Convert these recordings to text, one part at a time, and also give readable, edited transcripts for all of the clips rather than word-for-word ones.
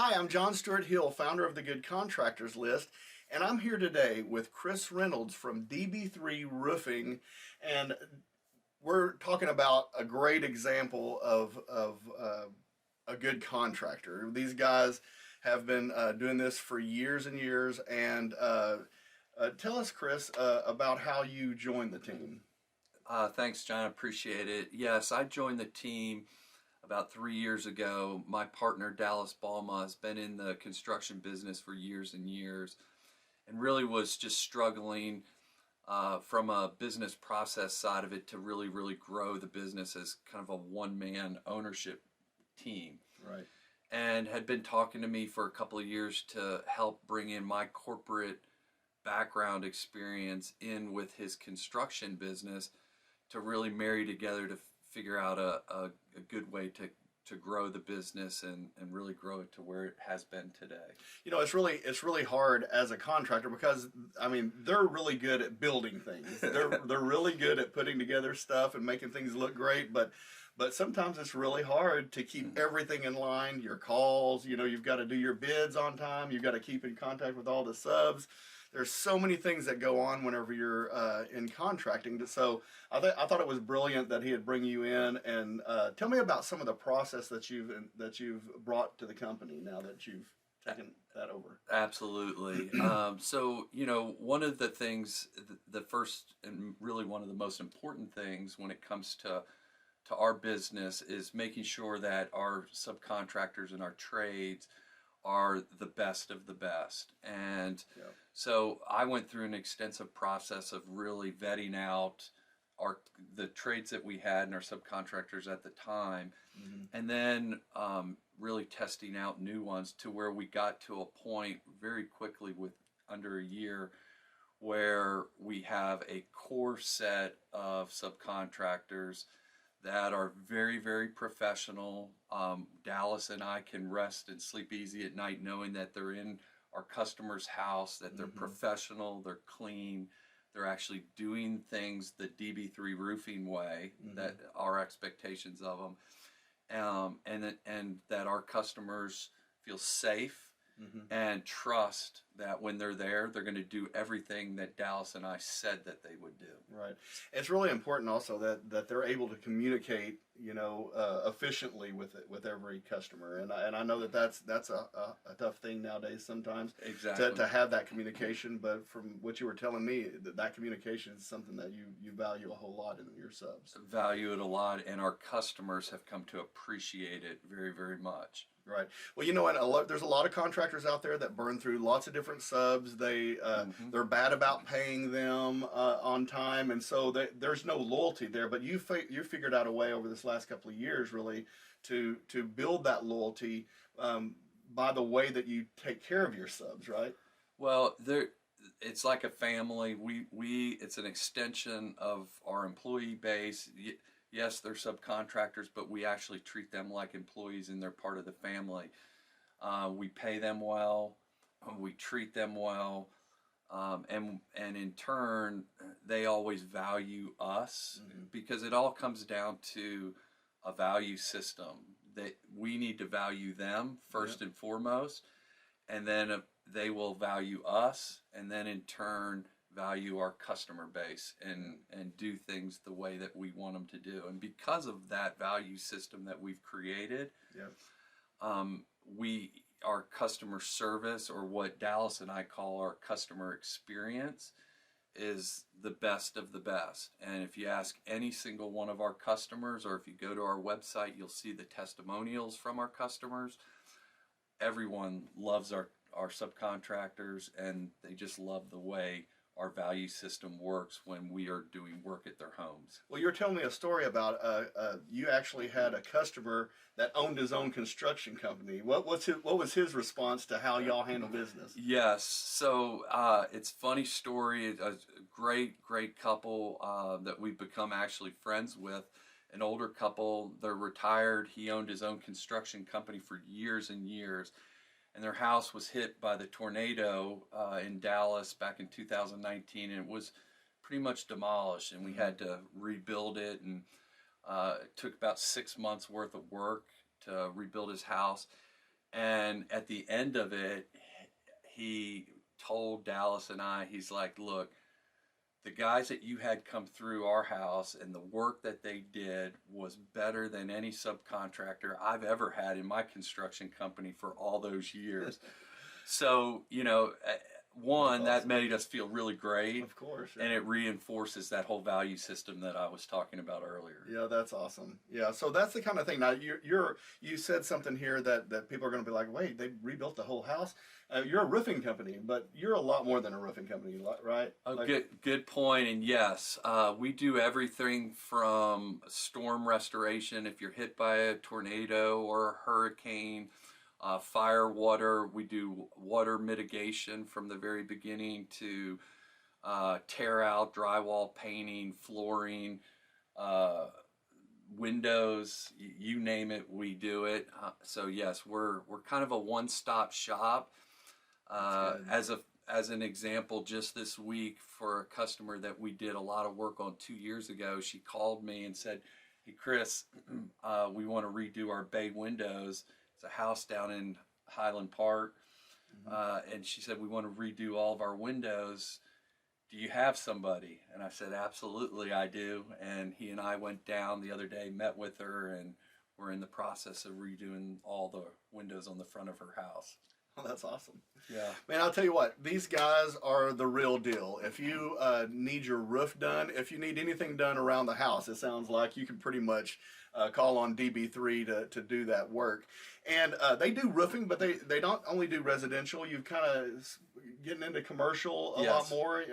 Hi, I'm John Stuart Hill, founder of the Good Contractors list, and I'm here today with Chris Reynolds from DB3 Roofing, and we're talking about a great example of a good contractor. These guys have been doing this for years and years, and tell us, Chris, about how you joined the team. Thanks, John. I appreciate it. Yes, I joined the team about 3 years ago. My partner, Dallas Balma, has been in the construction business for years and years and really was just struggling from a business process side of it to really grow the business as kind of a one-man ownership team. Right. And had been talking to me for a couple of years to help bring in my corporate background experience in with his construction business to really marry together to figure out a good way to grow the business and really grow it to where it has been today. You know, it's really hard as a contractor because I mean they're really good at building things. They're really good at putting together stuff and making things look great, but sometimes it's really hard to keep everything in line. Your calls, you know, you've got to do your bids on time. You've got to keep in contact with all the subs. There's so many things that go on whenever you're in contracting. So I thought it was brilliant that he had bring you in and tell me about some of the process that you've brought to the company now that you've taken that over. Absolutely. So, you know, one of the things, the first and really one of the most important things when it comes to our business is making sure that our subcontractors and our trades are the best of the best. And Yep. so I went through an extensive process of really vetting out the trades that we had and our subcontractors at the time, and then really testing out new ones to where we got to a point very quickly with under a year where we have a core set of subcontractors that are very professional. Dallas and I can rest and sleep easy at night knowing that they're in our customer's house, that they're professional, they're clean, they're actually doing things the DB3 Roofing way, that our expectations of them, and that our customers feel safe and trust that when they're there, they're going to do everything that Dallas and I said that they would do. Right. It's really important also that they're able to communicate, you know, efficiently with every customer, and I know that's a tough thing nowadays sometimes. Exactly. To have that communication. But from what you were telling me, that communication is something that you value a whole lot in your subs. Value it a lot, and our customers have come to appreciate it very much. Right. Well, you know, and there's a lot of contractors out there that burn through lots of different subs. They're bad about paying them on time, and so there's no loyalty there. But you figured out a way over this last couple of years, really, to build that loyalty by the way that you take care of your subs, right? Well, it's like a family. It's an extension of our employee base. Yes, they're subcontractors, but we actually treat them like employees and they're part of the family. We pay them well, we treat them well, and in turn, they always value us because it all comes down to a value system that we need to value them first and foremost, and then they will value us, and then in turn value our customer base and do things the way that we want them to do. And because of that value system that we've created, our customer service, or what Dallas and I call our customer experience, is the best of the best. And if you ask any single one of our customers, or if you go to our website, you'll see the testimonials from our customers. Everyone loves our subcontractors, and they just love the way our value system works when we are doing work at their homes. Well, you were telling me a story about you actually had a customer that owned his own construction company. What was his response to how y'all handle business? Yes, so it's a funny story. A great couple that we've become actually friends with. An older couple, they're retired. He owned his own construction company for years and years. And their house was hit by the tornado in Dallas back in 2019, and it was pretty much demolished, and we had to rebuild it, and it took about 6 months worth of work to rebuild his house. And at the end of it, he told Dallas and I, he's like, look, the guys that you had come through our house and the work that they did was better than any subcontractor I've ever had in my construction company for all those years. So, one, that awesome. made us feel really great. Of course. And it reinforces that whole value system that I was talking about earlier. Yeah, that's awesome. Yeah, so that's the kind of thing. Now, you said something here that people are going to be like, wait, they rebuilt the whole house? You're a roofing company, but you're a lot more than a roofing company, right? Good point. And yes, we do everything from storm restoration. If you're hit by a tornado or a hurricane, fire, water, we do water mitigation from the very beginning to tear out, drywall, painting, flooring, windows, you name it, we do it. So yes, we're kind of a one-stop shop. As an example, just this week for a customer that we did a lot of work on 2 years ago, she called me and said, hey Chris, we want to redo our bay windows. It's a house down in Highland Park. And she said, we want to redo all of our windows. Do you have somebody? And I said, absolutely, I do. And he and I went down the other day, met with her, and we're in the process of redoing all the windows on the front of her house. Oh, that's awesome. Yeah. Man, I'll tell you what, these guys are the real deal. If you need your roof done, if you need anything done around the house, it sounds like you can pretty much call on DB3 to do that work. And they do roofing, but they don't only do residential. You've kind of getting into commercial a lot more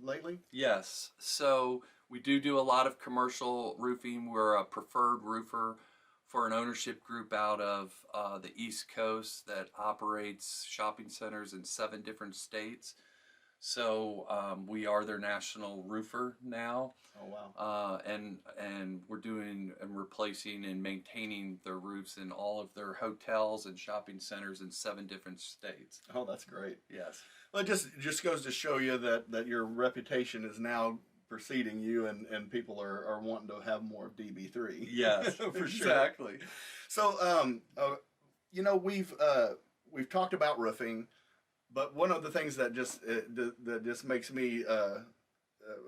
lately? Yes. So we do a lot of commercial roofing. We're a preferred roofer for an ownership group out of the East Coast that operates shopping centers in 7 different states. So we are their national roofer now. Oh wow! And we're doing and replacing and maintaining their roofs in all of their hotels and shopping centers in 7 different states. Oh, that's great. Yes. Well, it just goes to show you that your reputation is now preceding you, and people are wanting to have more of DB3. Yes, for sure. Exactly. So, we've talked about roofing, but one of the things that just makes me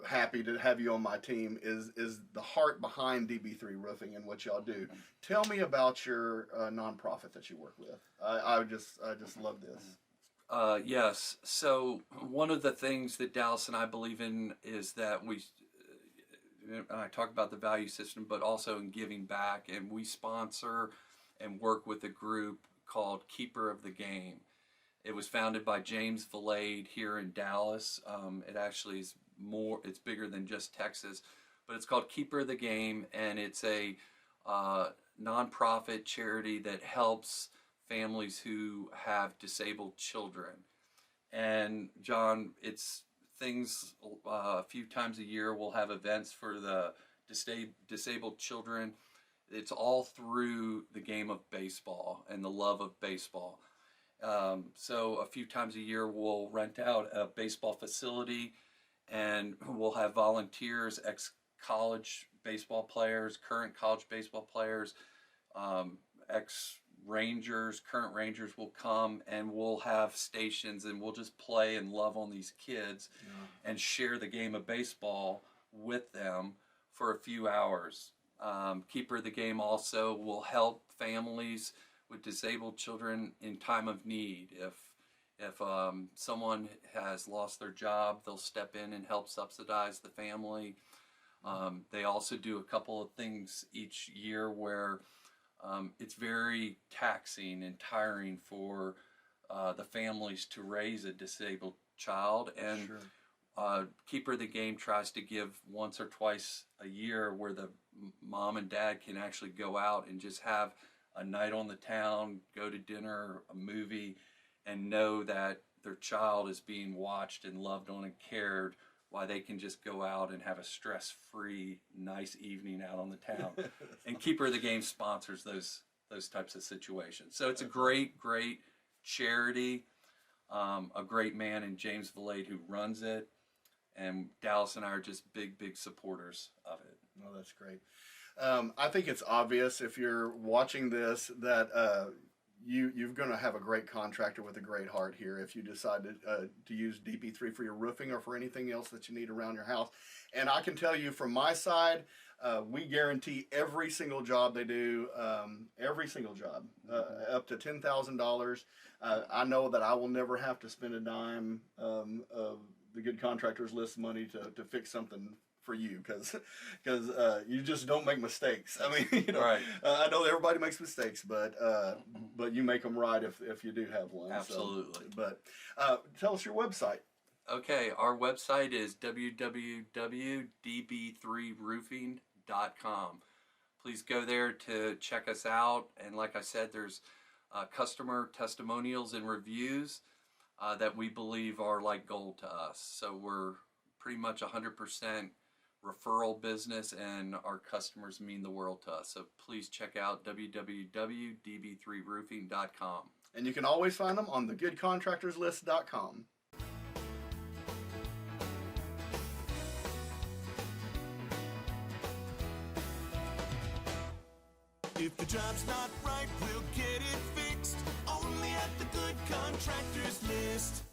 happy to have you on my team is the heart behind DB3 Roofing and what y'all do. Tell me about your nonprofit that you work with. I just love this. Yes. So one of the things that Dallas and I believe in is that I talk about the value system, but also in giving back, and we sponsor and work with a group called Keeper of the Game. It was founded by James Valade here in Dallas. It actually is it's bigger than just Texas, but it's called Keeper of the Game, and it's a nonprofit charity that helps families who have disabled children. And John, it's things a few times a year we'll have events for the disabled children. It's all through the game of baseball and the love of baseball. So a few times a year we'll rent out a baseball facility, and we'll have volunteers, ex-college baseball players, current college baseball players, ex-Rangers, current Rangers will come, and we'll have stations, and we'll just play and love on these kids and share the game of baseball with them for a few hours. Keeper of the Game also will help families with disabled children in time of need. If someone has lost their job, they'll step in and help subsidize the family. They also do a couple of things each year where it's very taxing and tiring for the families to raise a disabled child. And Keeper of the Game tries to give once or twice a year where the mom and dad can actually go out and just have a night on the town, go to dinner, a movie, and know that their child is being watched and loved on and cared, while they can just go out and have a stress-free, nice evening out on the town. And Keeper of the Game sponsors those types of situations. So it's a great charity, a great man in James Valade who runs it, and Dallas and I are just big supporters of it. Oh, that's great. I think it's obvious if you're watching this that you're going to have a great contractor with a great heart here if you decide to use DB3 for your roofing or for anything else that you need around your house. And I can tell you from my side, we guarantee every single job they do, every single job, up to $10,000. I know that I will never have to spend a dime of the Good Contractors List money to fix something for you, because you just don't make mistakes. I mean, you know, Right. I know everybody makes mistakes, but you make them right if you do have one. Absolutely. So, but tell us your website. Okay, our website is www.db3roofing.com. Please go there to check us out. And like I said, there's customer testimonials and reviews that we believe are like gold to us. So we're pretty much 100% referral business, and our customers mean the world to us. So please check out www.db3roofing.com. And you can always find them on thegoodcontractorslist.com. If the job's not right, we'll get it fixed. Only at the Good Contractors List.